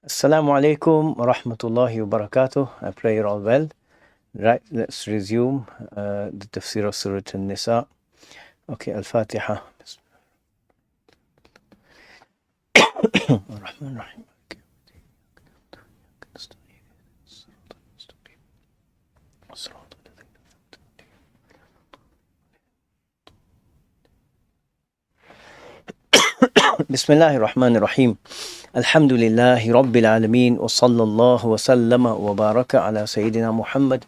Assalamu alaikum wa rahmatullahi wa barakatuh. I pray you're all well. Right, let's resume the Tafsir of Surah al-Nisa. Okay, Al-Fatiha. Ar-Rahman Ar-Rahim. Bismillahir Rahmanir Rahim. Alhamdulillahi Rabbil Alameen. Wa sallallahu wa sallama wa baraka ala Sayyidina Muhammad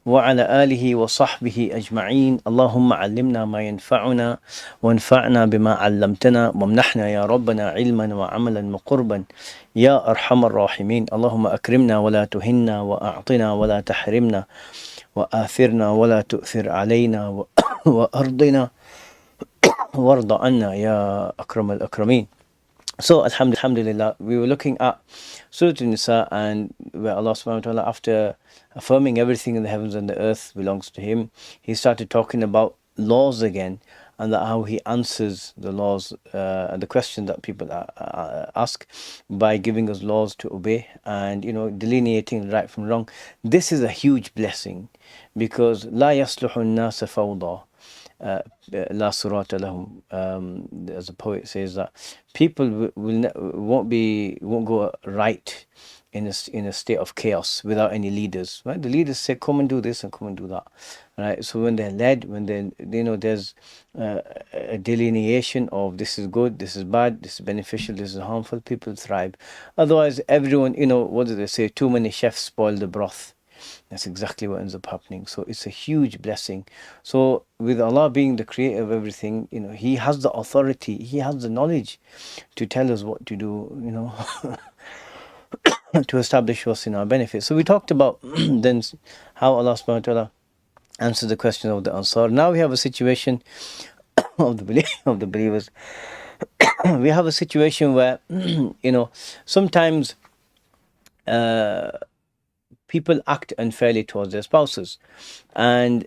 wa ala alihi wa sahbihi ajma'een. Allahumma allimna ma yanfa'una wa anfa'na bima 'allamtana wa mnahna ya Rabbana ilman wa 'amalan muqurban ya arhamar rahimin. Allahumma akrimna wa la tuhinna wa a'tina wa la tahrimna wa athirna wa la tu'thir alayna wa ardina warda anna ya akram al-akramin. So, Alhamdulillah, we were looking at Surah Al-Nisa, and where Allah subhanahu wa ta'ala, after affirming everything in the heavens and the earth belongs to Him, He started talking about laws again, and that how He answers the laws and the question that people ask by giving us laws to obey, and delineating right from wrong. This is a huge blessing, because la yasluhu an-nasa fawda. La surata lahum, as the poet says, that people won't go right in a state of chaos without any leaders. Right, the leaders say, "Come and do this and come and do that." Right, so when they're led, when there's a delineation of this is good, this is bad, this is beneficial, this is harmful, people thrive. Otherwise, everyone, what do they say? Too many chefs spoil the broth. That's exactly what ends up happening. So it's a huge blessing. So with Allah being the creator of everything, He has the authority, He has the knowledge to tell us what to do, to establish what's in our benefit. So we talked about then how Allah subhanahu wa ta'ala answers the question of the Ansar. Now we have a situation of the believers. We have a situation where, sometimes people act unfairly towards their spouses, and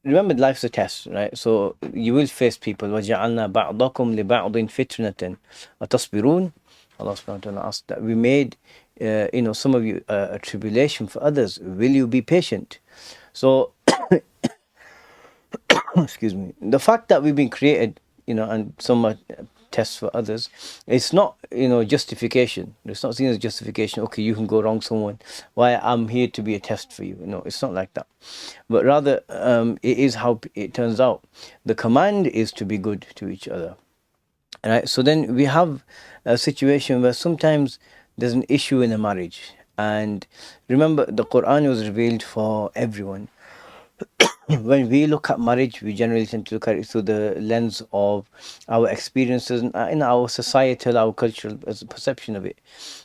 remember, life's a test, right? So you will face people. وَجَعَلْنَا بَعْضَكُمْ لِبَعْضٍ فِتْنَةً أَتَصْبِرُونَ. Allah subhanahu wa ta'ala asked that we made some of you a tribulation for others. Will you be patient? So excuse me, the fact that we've been created, and some are tests for others, it's not justification. It's not seen as justification. Okay, you can go wrong someone, why I'm here to be a test for you. It's not like that, but rather it is how it turns out. The command is to be good to each other, right? So then we have a situation where sometimes there's an issue in a marriage, and remember, the Quran was revealed for everyone. When we look at marriage, we generally tend to look at it through the lens of our experiences in our societal, our cultural perception of it.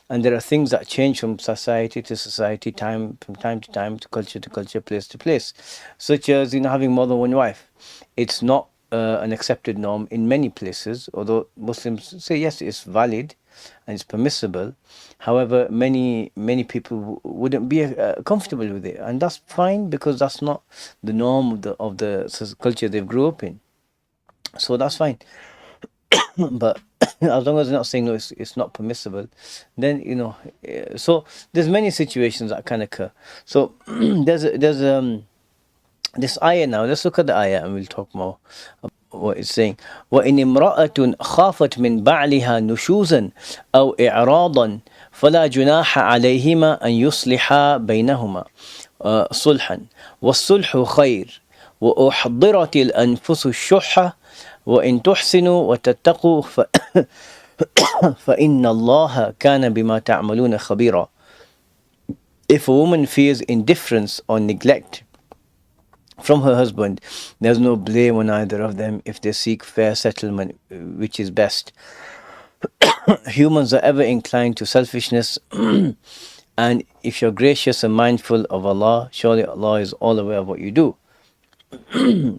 And there are things that change from society to society, from time to time, to culture, place to place. Such as, having more than one wife. It's not an accepted norm in many places, although Muslims say, yes, it's valid and it's permissible. However, many people wouldn't be comfortable with it, and that's fine, because that's not the norm of the culture they've grew up in. So that's fine. But as long as they're not saying no, it's not permissible, then so there's many situations that can occur. So there's this ayah now. Let's look at the ayah and we'll talk more about what it's saying. وَإِنِ امْرَأَةٌ خَافَتْ مِنْ بَعْلِهَا نُشُوزًا أَوْ إِعْرَاضًا فَلَا جُنَاحَ عَلَيْهِمَا أَنْ يُصْلِحَا بَيْنَهُمَا صُلْحًا وَالصُّلْحُ خَيْرٌ وَأُحْضِرَتِ الْأَنْفُسُ الشُّحَّ وَإِنْ تُحْسِنُوا وَتَتَّقُوا فَإِنَّ اللَّهَ كَانَ بِمَا تَعْمَلُونَ خَبِيرًا. If a woman fears indifference or neglect from her husband, there's no blame on either of them if they seek fair settlement, which is best. Humans are ever inclined to selfishness, and if you're gracious and mindful of Allah, surely Allah is all aware of what you do.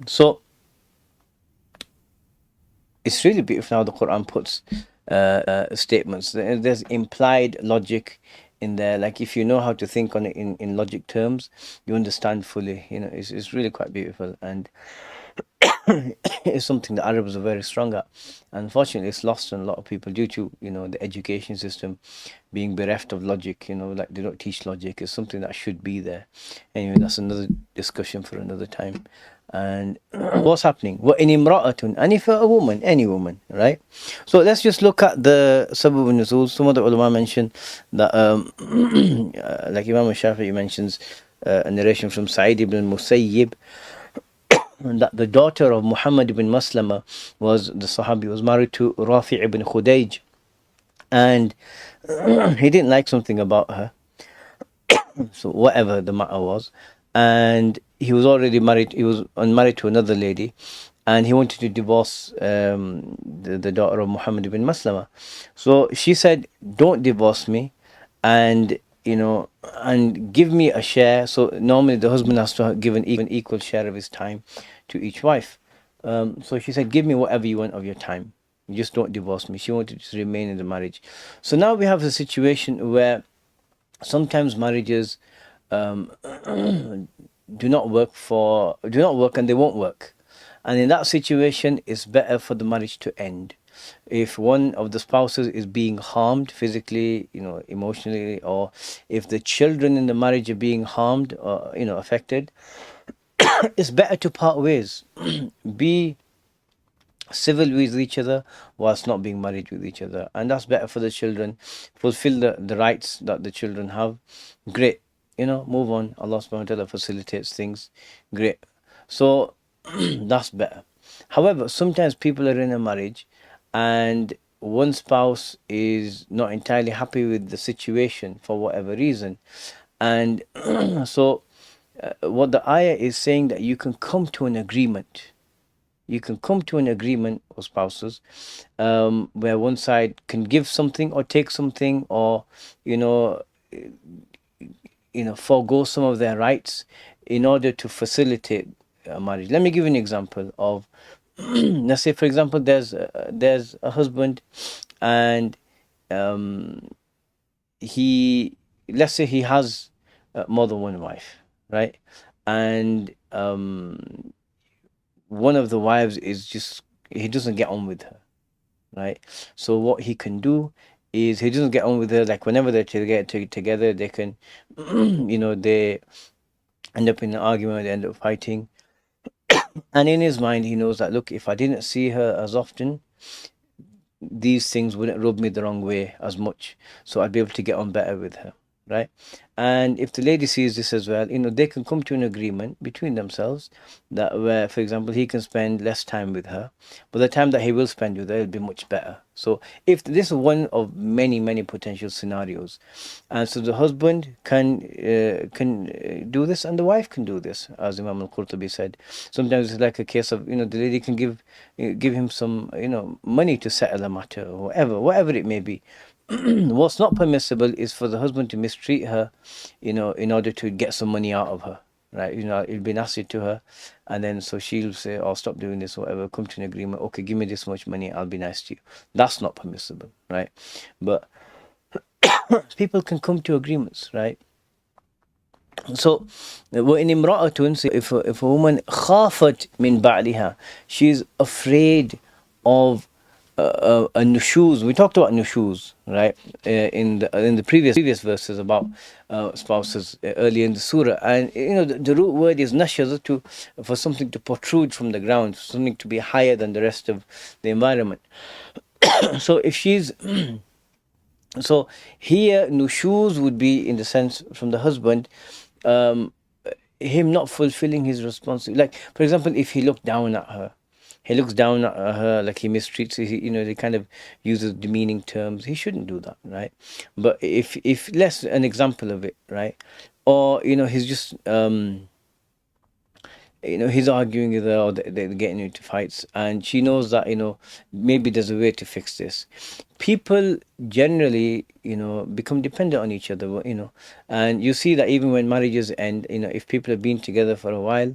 So it's really beautiful how the Quran puts statements. There's implied logic in there. Like, if you know how to think on it in logic terms, you understand fully. It's really quite beautiful. And is something that Arabs are very strong at. Unfortunately, it's lost on a lot of people due to, the education system being bereft of logic. Like they don't teach logic. It's something that should be there. Anyway, that's another discussion for another time. And what's happening? What in imra'atun? And if a woman, any woman, right? So let's just look at the sabab nuzul. Some of the ulama mention that, like Imam Shafi'i mentions, a narration from Sa'id ibn Musayyib, that the daughter of Muhammad ibn Maslama the Sahabi, was married to Rafi ibn Khudayj, and he didn't like something about her, so whatever the matter was, and he was already married. He was unmarried to another lady, and he wanted to divorce the daughter of Muhammad ibn Maslama. So she said, "Don't divorce me, and and give me a share." So normally the husband has to give an equal share of his time to each wife. So she said, "Give me whatever you want of your time. Just don't divorce me." She wanted to remain in the marriage. So now we have a situation where sometimes marriages um, do not work, and they won't work. And in that situation, it's better for the marriage to end. If one of the spouses is being harmed physically, emotionally, or if the children in the marriage are being harmed or affected, it's better to part ways. Be civil with each other whilst not being married with each other, and that's better for the children. Fulfill the rights that the children have. Great. Move on. Allah subhanahu wa ta'ala facilitates things. Great. So that's better. However, sometimes people are in a marriage and one spouse is not entirely happy with the situation for whatever reason, and so what the ayah is saying, that you can come to an agreement. You can come to an agreement with spouses, where one side can give something or take something, or you know forego some of their rights in order to facilitate a marriage. Let me give you an example of let's say, for example, there's a husband, and um, he let's say he has more than one wife, right? And one of the wives is just, he doesn't get on with her, right? So what he can do is, he doesn't get on with her. Like whenever they're together, they can, they end up in an argument, they end up fighting. And in his mind, he knows that, look, if I didn't see her as often, these things wouldn't rub me the wrong way as much. So I'd be able to get on better with her, right? And if the lady sees this as well, they can come to an agreement between themselves that, where, for example, he can spend less time with her, but the time that he will spend with her will be much better. So if this is one of many, many potential scenarios, and so the husband can do this, and the wife can do this, as Imam al-Qurtubi said. Sometimes it's like a case of, the lady can give him some, money to settle a matter, or whatever it may be. What's not permissible is for the husband to mistreat her, in order to get some money out of her, right? It'll be nasty to her, and then so she'll say, "Oh, stop doing this," or whatever. Come to an agreement. Okay, give me this much money, I'll be nice to you. That's not permissible, right? But people can come to agreements, right? So, وَإِنِ امْرَأَةٌ, so if a woman خَافَتْ مِنْ بَعْلِهَا, she's afraid of a nushuz. We talked about nushuz, right? In the previous verses about spouses earlier in the surah, and the root word is nashaz, for something to protrude from the ground, something to be higher than the rest of the environment. So if she's so here, nushuz would be in the sense from the husband, um, him not fulfilling his responsibility. Like, for example, if he looked down at her, he looks down at her, like he mistreats her, he kind of uses demeaning terms. He shouldn't do that, right? But if less an example of it, right? Or, he's just, he's arguing with her, or they're getting into fights, and she knows that, maybe there's a way to fix this. People generally, become dependent on each other, and you see that even when marriages end, if people have been together for a while,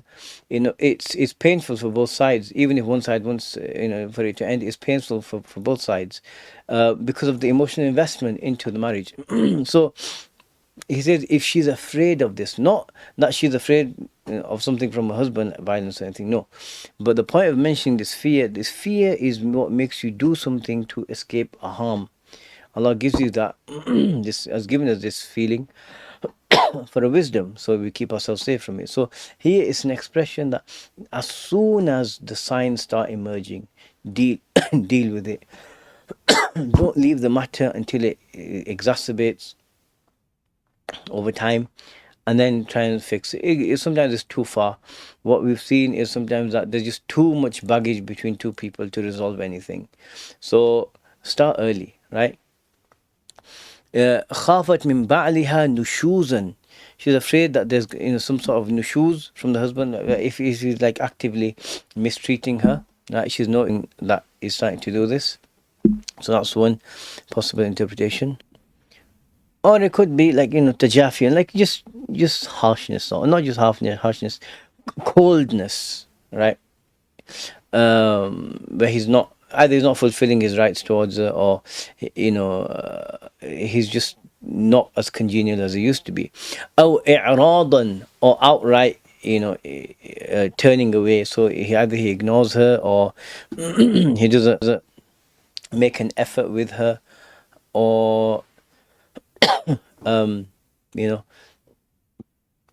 it's painful for both sides. Even if one side wants, for it to end, it's painful for both sides, because of the emotional investment into the marriage. So he says, if she's afraid of this, not that she's afraid of something from a husband, violence or anything. No, but the point of mentioning this fear is what makes you do something to escape a harm. Allah gives you that, this has given us this feeling for a wisdom, so we keep ourselves safe from it. So here is an expression that as soon as the signs start emerging, deal deal with it. Don't leave the matter until it exacerbates over time, and then try and fix it. Sometimes it's too far. What we've seen is sometimes that there's just too much baggage between two people to resolve anything. So start early, right? خافت من بعلها نشوزا. She's afraid that there's some sort of nushuz from the husband, if he's like actively mistreating her, right? She's knowing that he's trying to do this. So that's one possible interpretation. Or it could be like, tajafi, and like just harshness, or not just harshness, coldness, right? Where he's not, either he's not fulfilling his rights towards her, or he's just not as congenial as he used to be. أو إعراضا, or outright, turning away. So either he ignores her, or he doesn't make an effort with her, or you know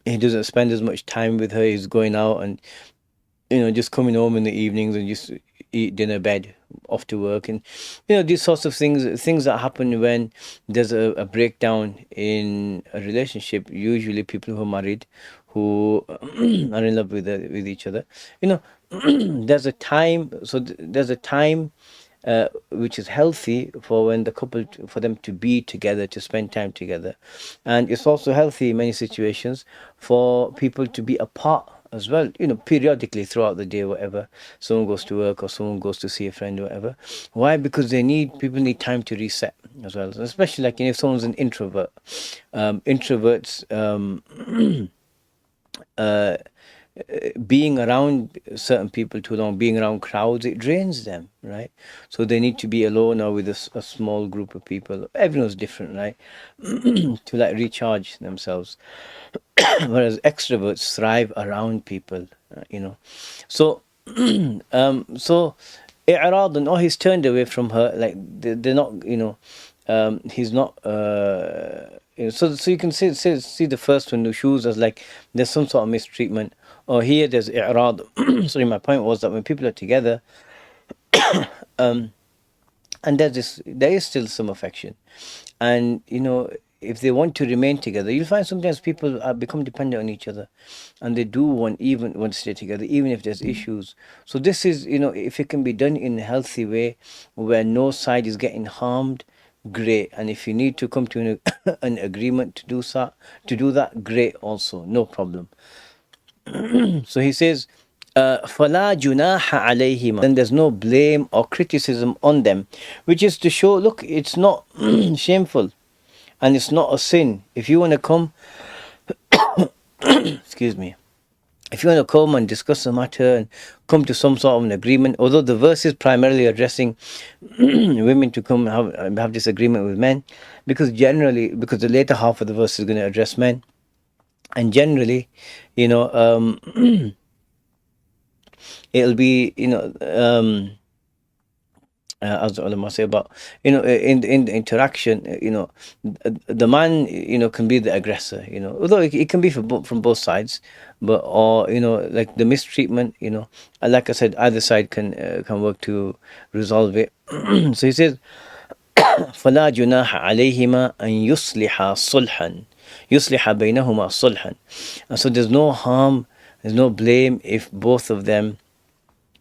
he doesn't spend as much time with her. He's going out and just coming home in the evenings and just eat dinner, bed, off to work, and these sorts of things that happen when there's a breakdown in a relationship. Usually people who are married, who are in love with each other, there's a time. So there's a time which is healthy for when the couple, for them to be together, to spend time together. And it's also healthy in many situations for people to be apart as well, periodically throughout the day, whatever. Someone goes to work, or someone goes to see a friend, or whatever. Why? Because people need time to reset as well, especially like if someone's an introvert. Introverts, being around certain people too long, being around crowds, it drains them, right? So they need to be alone, or with a small group of people. Everyone's different, right? To like recharge themselves. Whereas extroverts thrive around people, so so i'rad, and he's turned away from her, like they're not, he's not so you can see the first one, the shoes, as like there's some sort of mistreatment, or here there's i'rad. Sorry, my point was that when people are together, and there is still some affection, and if they want to remain together, you'll find sometimes people become dependent on each other, and they do want to stay together even if there's issues. So this is, if it can be done in a healthy way where no side is getting harmed, great. And if you need to come to an agreement to do that, great also, no problem. So he says, فَلَا جُنَاحَ عَلَيْهِمَا, then there's no blame or criticism on them, which is to show, look, it's not shameful, and it's not a sin. If you want to come, excuse me, if you want to come and discuss the matter and come to some sort of an agreement, although the verse is primarily addressing women to come have this agreement with men, because the later half of the verse is going to address men, and generally, it'll be, as the ulama say about, in the interaction, the man, can be the aggressor, although it can be from both sides, but, or like the mistreatment, like I said, either side can work to resolve it. So he says, فلا جناح عليهما أن يصلحا صلحا يصلح بينهما صلحا. And so there's no harm, there's no blame if both of them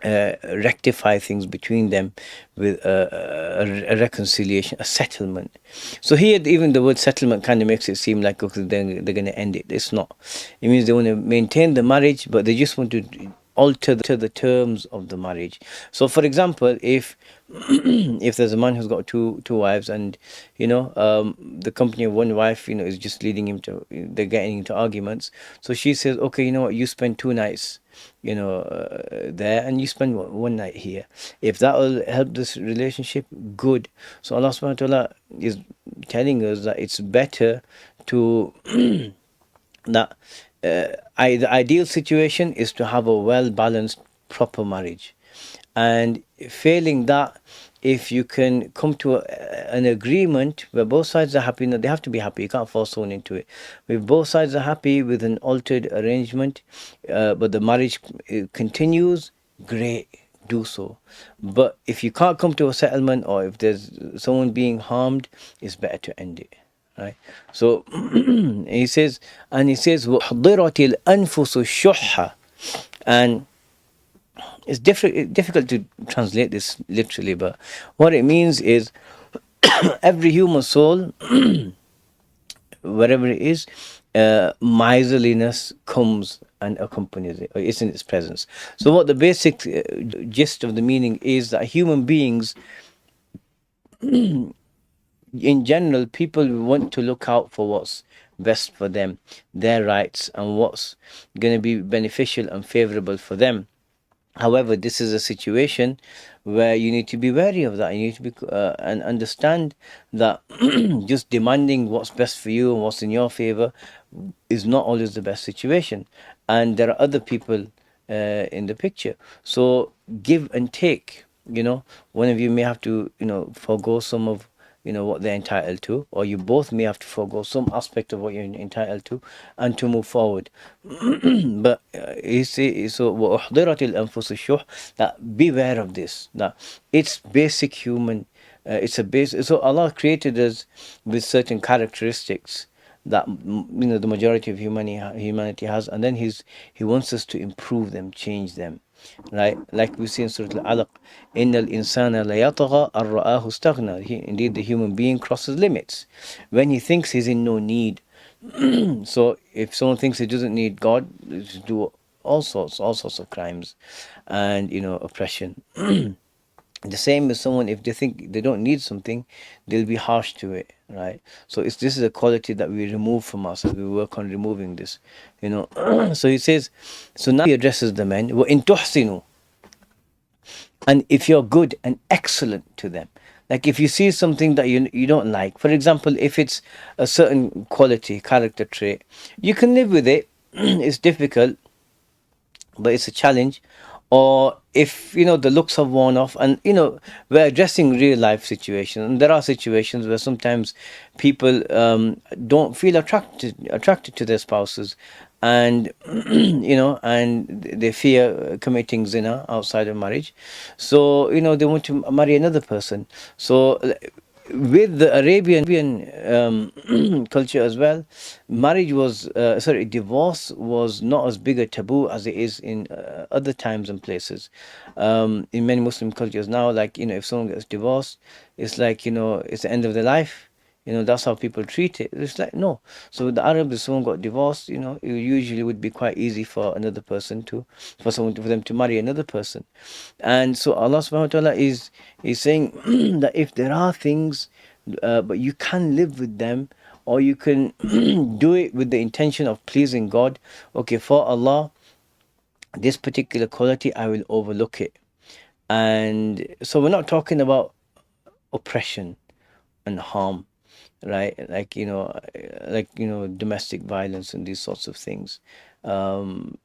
rectify things between them with a reconciliation, a settlement. So here, even the word settlement kind of makes it seem like, okay, they're going to end it. It's not. It means they want to maintain the marriage, but they just want to alter the terms of the marriage. So, for example, if if there's a man who's got two wives, and the company of one wife, is just leading him to, they're getting into arguments. So she says, okay, you know what, you spend 2 nights there, and you spend one night here. If that will help this relationship, good. So Allah subhanahu wa ta'ala is telling us that it's better to that The ideal situation is to have a well balanced, proper marriage. And failing that, if you can come to an agreement where both sides are happy, no, they have to be happy, you can't force someone into it. If both sides are happy with an altered arrangement, but the marriage continues, great, do so. But if you can't come to a settlement, or if there's someone being harmed, it's better to end it. Right. So he says وَحْضِرَتِ الْأَنفُسُ الشُّحَّ. And it's difficult to translate this literally, but what it means is every human soul, wherever it is, miserliness comes and accompanies it, or is in its presence. So what the basic gist of the meaning is that human beings, in general, people want to look out for what's best for them, their rights, and what's going to be beneficial and favorable for them. However, this is a situation where you need to be wary of that. You need to be and understand that just demanding what's best for you and what's in your favor is not always the best situation, and there are other people in the picture. So give and take. One of you may have to forego some of what they're entitled to, or you both may have to forego some aspect of what you're entitled to, and to move forward. But he say, so وَأُحْضِرَتِ الْأَنفُسُ الشُّحَّ, that beware of this, that it's basic human, it's a base. So Allah created us with certain characteristics that the majority of humanity has, and then he wants us to improve them, change them, right? Like we see in Surah Al-Alaq, إِنَّ الْإِنسَانَ لَيَطْغَى أَن رَآهُ اسْتَغْنَى. Indeed, the human being crosses limits when he thinks he's in no need. So if someone thinks he doesn't need God, just do all sorts of crimes and oppression. The same as someone, if they think they don't need something, they'll be harsh to it, right? So this is a quality that we remove from us, we work on removing this. So he says, so now he addresses the men. وَإِن تُحْسِنُوا, and if you're good and excellent to them, like if you see something that you don't like, for example, if it's a certain quality, character trait, you can live with it. It's difficult, but it's a challenge. Or if the looks have worn off, and we're addressing real life situations, and there are situations where sometimes people don't feel attracted to their spouses, and and they fear committing zina outside of marriage, so they want to marry another person. So with the Arabian culture as well, divorce was not as big a taboo as it is in other times and places. In many Muslim cultures now, like if someone gets divorced, it's like it's the end of their life. That's how people treat it. It's like, no. So with the Arabs, if someone got divorced, it usually would be quite easy for another person for them to marry another person. And so Allah subhanahu wa ta'ala is saying that if there are things, but you can live with them, or you can do it with the intention of pleasing God. Okay, for Allah, this particular quality, I will overlook it. And so we're not talking about oppression and harm, right? Like domestic violence and these sorts of things. Harm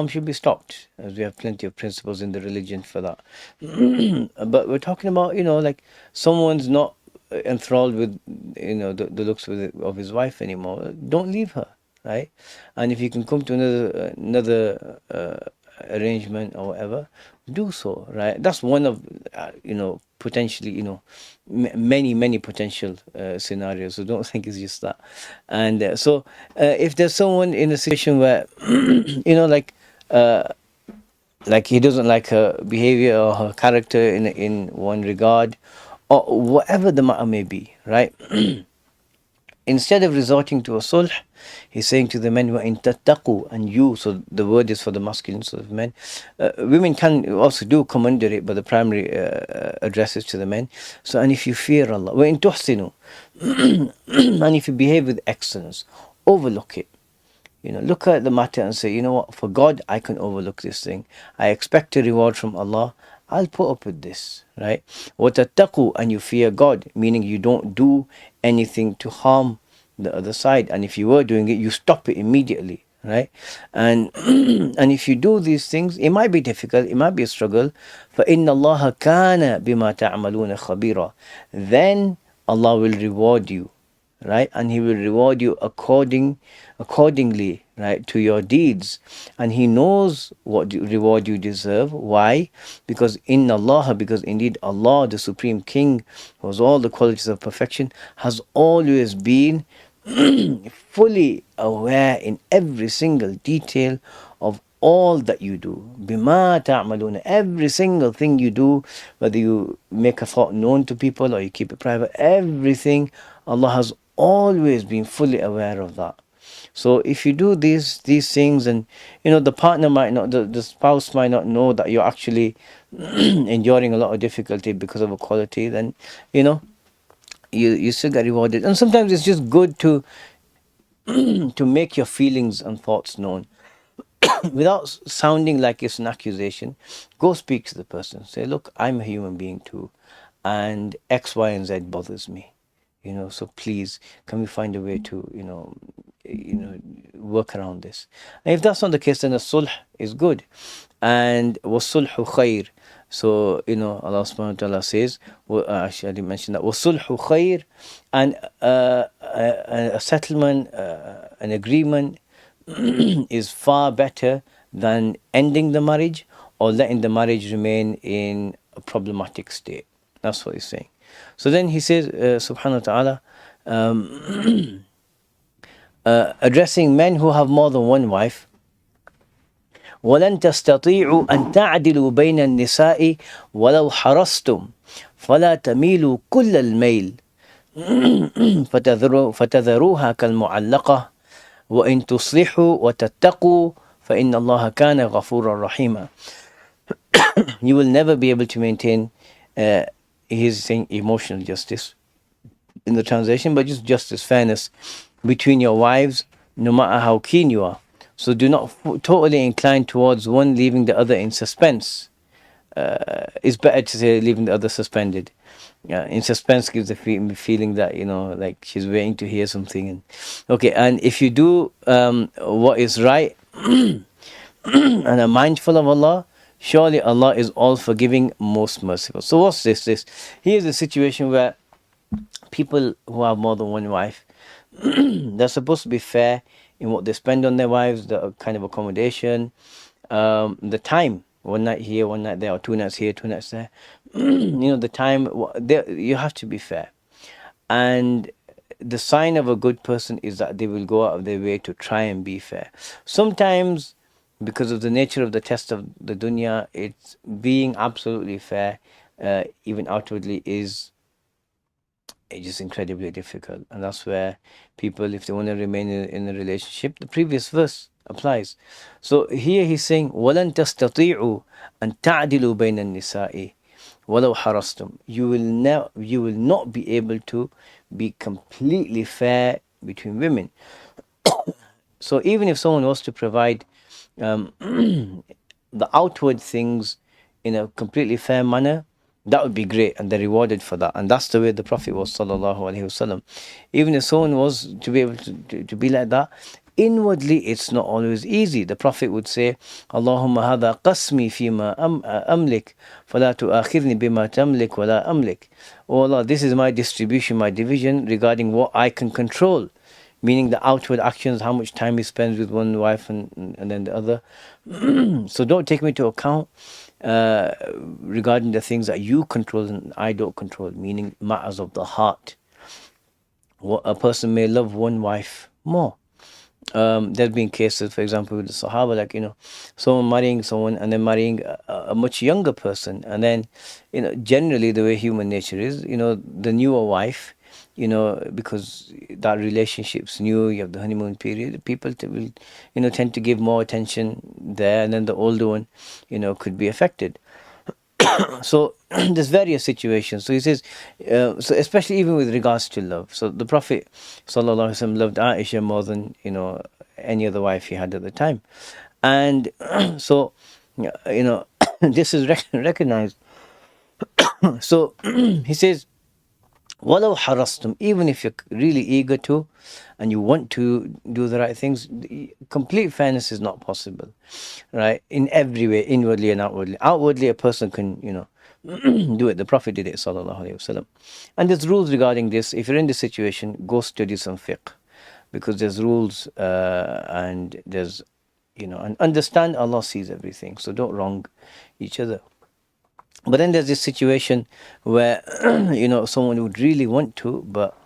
should be stopped, as we have plenty of principles in the religion for that. But we're talking about like someone's not enthralled with the looks of his wife anymore. Don't leave her, right? And if you can come to another arrangement or whatever, do so, right? That's one of potentially many potential scenarios. So don't think it's just that. And so if there's someone in a situation where like he doesn't like her behavior or her character in one regard, or whatever the matter may be, right? Instead of resorting to a sulh, he's saying to the men, وَإِن تَتَّقُوا, and you, so the word is for the masculine, so the men. Women can also do come under it, but the primary address is to the men. So, and if you fear Allah, وَإِن تُحْسِنُوا, and if you behave with excellence, overlook it. Look at the matter and say, what, for God, I can overlook this thing. I expect a reward from Allah. I'll put up with this, right? وَتَتَّقُوا, and you fear God, meaning you don't do anything to harm the other side. And if you were doing it, you stop it immediately, right? And and if you do these things, it might be difficult, it might be a struggle. فَإِنَّ اللَّهَ كَانَ بِمَا تَعْمَلُونَ خَبِيرًا. Then Allah will reward you, right? And He will reward you accordingly, right, to your deeds. And He knows what reward you deserve. Why? Because because indeed Allah, the Supreme King, who has all the qualities of perfection, has always been fully aware in every single detail of all that you do. Bima ta'maluna, every single thing you do, whether you make a thought known to people or you keep it private, everything, Allah has always been fully aware of that. So if you do these things, and the partner might not, the spouse might not know that you're actually enduring a lot of difficulty because of a quality, then you know you still get rewarded. And sometimes it's just good to to make your feelings and thoughts known without sounding like it's an accusation. Go speak to the person. Say, look, I'm a human being too, and X, Y, and Z bothers me. So please, can we find a way to work around this? And if that's not the case, then a sulh is good, and was-sulhu khair. So Allah subhanahu wa ta'ala says, actually I didn't mention that, was-sulhu khair, and a settlement, an agreement is far better than ending the marriage or letting the marriage remain in a problematic state. That's what he's saying. So then he says, subhanahu wa ta'ala, addressing men who have more than one wife, وَلَن تَسْتَطِيعُوا أَن تَعْدِلُوا بَيْنَ النِّسَاءِ وَلَوْ حَرَصْتُمْ فَلَا تَمِيلُوا كُلَّ الْمَيْلِ فتذروها كالمعلقة وإن تصلحوا وتتقوا فإن الله كان غفورا رحيما. You will never be able to maintain, he's saying, emotional justice in the translation, but just justice, fairness between your wives, no matter how keen you are. So do not totally incline towards one, leaving the other in suspense. It's better to say leaving the other suspended. In suspense gives the feeling that like she's waiting to hear something. And okay, and if you do what is right and are mindful of Allah, surely Allah is all forgiving, most merciful. So what's this? Here's a situation where people who have more than one wife, they're supposed to be fair in what they spend on their wives, the kind of accommodation, the time, one night here, one night there, or 2 nights here, 2 nights there. The time, you have to be fair. And the sign of a good person is that they will go out of their way to try and be fair. Sometimes, because of the nature of the test of the dunya, it's being absolutely fair, even outwardly, is just incredibly difficult. And that's where people, if they want to remain in a relationship, the previous verse applies. So here he's saying, وَلَن تَسْتَطِيعُوا أَن تَعْدِلُوا بَيْنَ النِّسَاءِ وَلَوْ حَرَصْتُمْ. You will not be able to be completely fair between women. So even if someone was to provide the outward things in a completely fair manner, that would be great, and they're rewarded for that. And that's the way the Prophet was, sallallahu alaihi wasallam. Even if someone was to be able to be like that, inwardly it's not always easy. The Prophet would say, Allahumma hadha qasmi fima amlik, fala tu'akhirni bima tamlik wala amlik. Oh Allah, this is my distribution, my division regarding what I can control. Meaning the outward actions, how much time he spends with one wife and then the other. So don't take me to account regarding the things that you control and I don't control, meaning matters of the heart. What a person may love one wife more. There's been cases, for example, with the Sahaba, like, someone marrying someone and then marrying a much younger person. And then, generally the way human nature is, the newer wife, because that relationship's new, you have the honeymoon period, people will, tend to give more attention there, and then the older one, could be affected. So there's various situations. So he says, so especially even with regards to love. So the Prophet sallallahu alaihi wasallam loved Aisha more than any other wife he had at the time, and so this is recognized. So he says, وَلَوْ حَرَصْتُمْ, even if you're really eager to and you want to do the right things, complete fairness is not possible, right? In every way, inwardly and outwardly. Outwardly, a person can, do it. The Prophet did it, sallallahu alaihi wasallam. And there's rules regarding this. If you're in this situation, go study some fiqh, because there's rules and there's, and understand Allah sees everything. So don't wrong each other. But then there's this situation where, someone would really want to, but,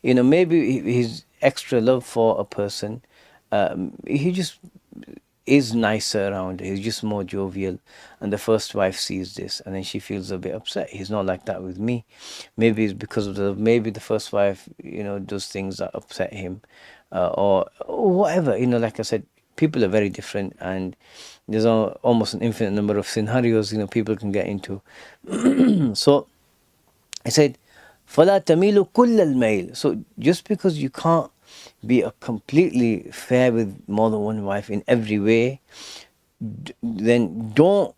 maybe his extra love for a person, he just is nicer around. He's just more jovial. And the first wife sees this and then she feels a bit upset. He's not like that with me. Maybe it's because maybe the first wife, does things that upset him, or whatever. Like I said, people are very different, and there's almost an infinite number of scenarios, people can get into. So I said, فَلَا تَمِيلُ كُلَّ الْمَيْلِ. So just because you can't be a completely fair with more than one wife in every way, then don't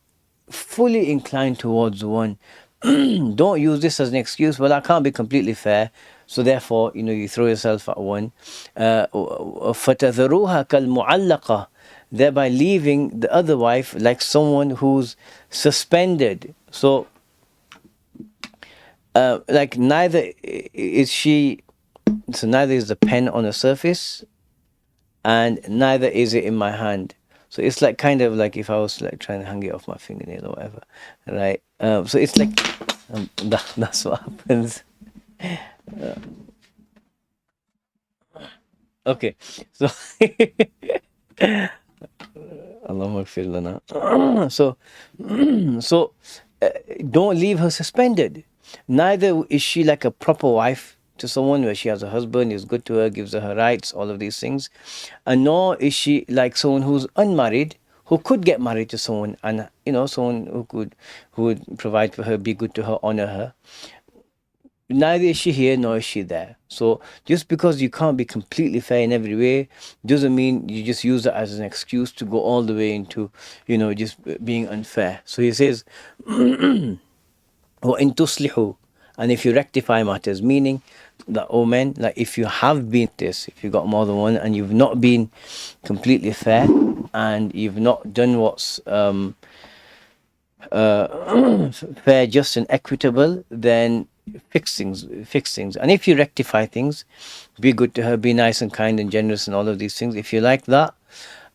fully incline towards one. Don't use this as an excuse. Well, I can't be completely fair, so therefore, you throw yourself at one. فَتَذَرُوهَا كَالْمُعَلَّقَةِ, thereby leaving the other wife like someone who's suspended. So, like neither is she, so neither is the pen on the surface, and neither is it in my hand. So it's like kind of like if I was like trying to hang it off my fingernail or whatever, right? So it's like that's what happens. Okay, so Allahumma ighfir lana. So don't leave her suspended. Neither is she like a proper wife to someone, where she has a husband, is good to her, gives her rights, all of these things. And nor is she like someone who's unmarried, who could get married to someone, and someone who would provide for her, be good to her, honor her. Neither is she here nor is she there. So just because you can't be completely fair in every way doesn't mean you just use that as an excuse to go all the way into, just being unfair. So he says, وَإِن تُصْلِحُوا, and if you rectify matters, meaning that, oh men, like if you have been this, if you got more than one and you've not been completely fair and you've not done what's fair, just and equitable, then fix things. And if you rectify things, be good to her, be nice and kind and generous and all of these things. If you like that,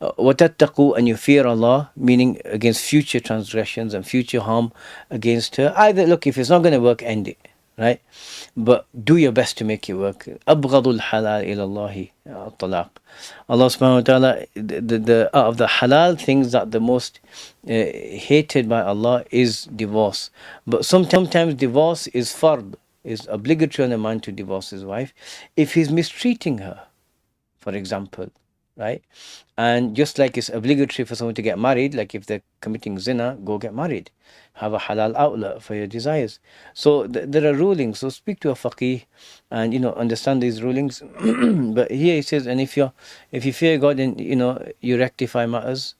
وَتَتَّقُوا, and you fear Allah, meaning against future transgressions and future harm against her. Either, look, if it's not going to work, end it, right? But do your best to make it work. أَبْغَضُ الْحَلَالِ إِلَى اللَّهِ الطَّلَاقِ. Allah subhanahu wa ta'ala, the out of the halal things that the most hated by Allah is divorce. But sometimes divorce is fard, is obligatory on a man to divorce his wife if he's mistreating her, for example, right? And just like it's obligatory for someone to get married, like if they're committing zina, go get married, have a halal outlet for your desires. So there are rulings. So speak to a faqih and understand these rulings. But here he says, and if you fear God and you rectify matters,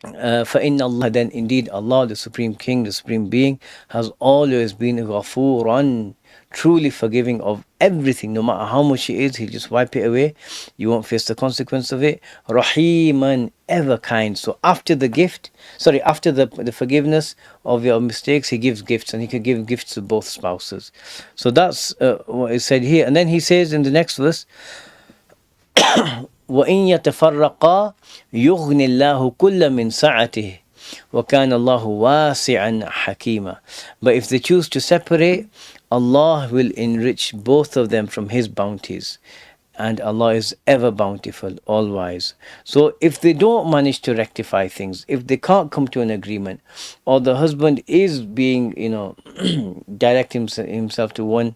فَإِنَّ اللَّهَ, then indeed Allah, the Supreme King, the Supreme Being, has always been غَفُورًا, truly forgiving of everything. No matter how much it is, He'll just wipe it away. You won't face the consequence of it. رَحِيمًا, ever kind. So after the forgiveness of your mistakes, He gives gifts, and He can give gifts to both spouses. So that's what is said here. And then He says in the next verse, وَإِن يَتَفَرَّقَا يُغْنِ اللَّهُ كُلَّ مِنْ سَعَتِهِ وَكَانَ اللَّهُ وَاسِعًا حَكِيمًا. But if they choose to separate, Allah will enrich both of them from His bounties, and Allah is ever bountiful, all wise. So if they don't manage to rectify things, if they can't come to an agreement, or the husband is being, directing himself to one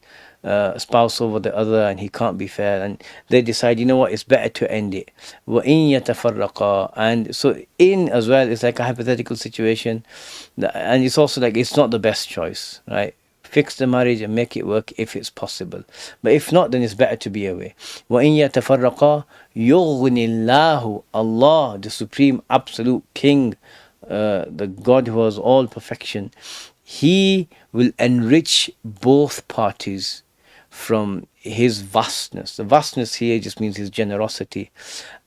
spouse over the other, and he can't be fair, and they decide, it's better to end it. وَإِن يَتَفَرَّقَا, and so in as well, it's like a hypothetical situation, and it's also like it's not the best choice, right? Fix the marriage and make it work if it's possible. But if not, then it's better to be away. وَإِن يَتَفَرَّقَا يُغْنِ اللَّهُ, Allah, the Supreme Absolute King, the God who has all perfection, He will enrich both parties. from his vastness. The vastness here just means his generosity.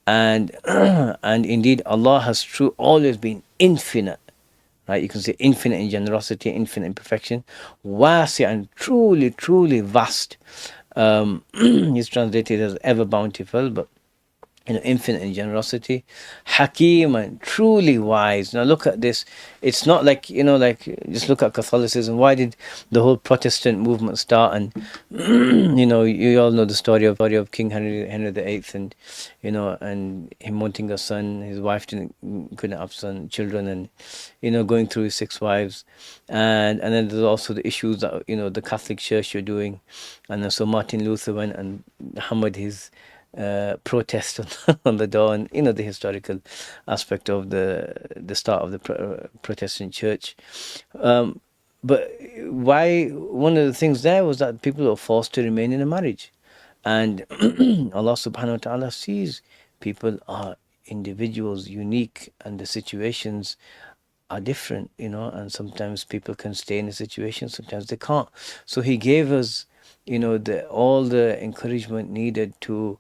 And and indeed Allah has always been infinite. Right, you can say infinite in generosity, infinite in perfection, wasi, and truly, truly vast. He's translated as ever bountiful, but infinite in generosity, Hakim, and truly wise. Now look at this. It's not like, like just look at Catholicism. Why did the whole Protestant movement start? And you all know the story of King Henry VIII, and and him wanting a son. His wife couldn't have children, and going through his 6 wives, and then there's also the issues that the Catholic Church are doing, and then so Martin Luther went and hammered his protest on the door, and the historical aspect of the start of the Protestant church. But why? One of the things there was that people were forced to remain in a marriage, and Allah Subhanahu wa Taala sees people are individuals, unique, and the situations are different, and sometimes people can stay in a situation, sometimes they can't. So He gave us, all the encouragement needed to,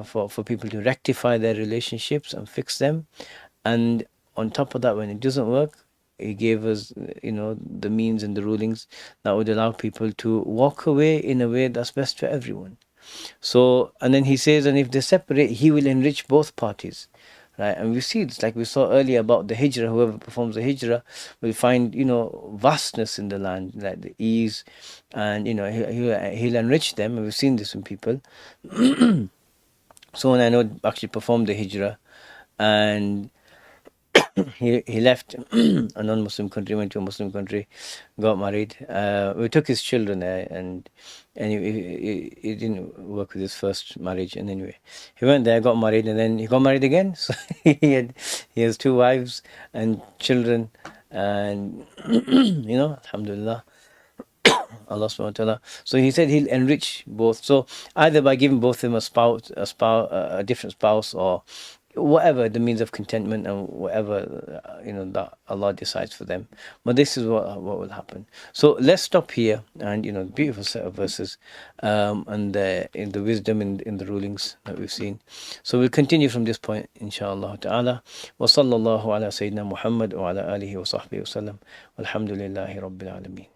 for people to rectify their relationships and fix them. And on top of that, when it doesn't work, He gave us, the means and the rulings that would allow people to walk away in a way that's best for everyone. So, and then He says, and if they separate, He will enrich both parties. Right, and we see it's like we saw earlier about the hijrah. Whoever performs the hijrah will find, vastness in the land, like the ease, and he'll enrich them. And we've seen this in people. Someone I know actually performed the hijrah, and he left a non-Muslim country, went to a Muslim country, got married. We took his children there, and he didn't work with his first marriage. And anyway, he went there, got married, and then he got married again. So he has 2 wives and children, and alhamdulillah, Allah subhanahu wa ta'ala. So He said He'll enrich both. So either by giving both of them a different spouse, or whatever the means of contentment, and whatever that Allah decides for them. But this is what will happen. So let's stop here, and beautiful set of verses, and in the wisdom in the rulings that we've seen. So we'll continue from this point, inshallah ta'ala. Wa sallallahu ala Sayyidina Muhammad wa ala alihi wa sahbihi wa sallam. Walhamdulillahi rabbil alameen.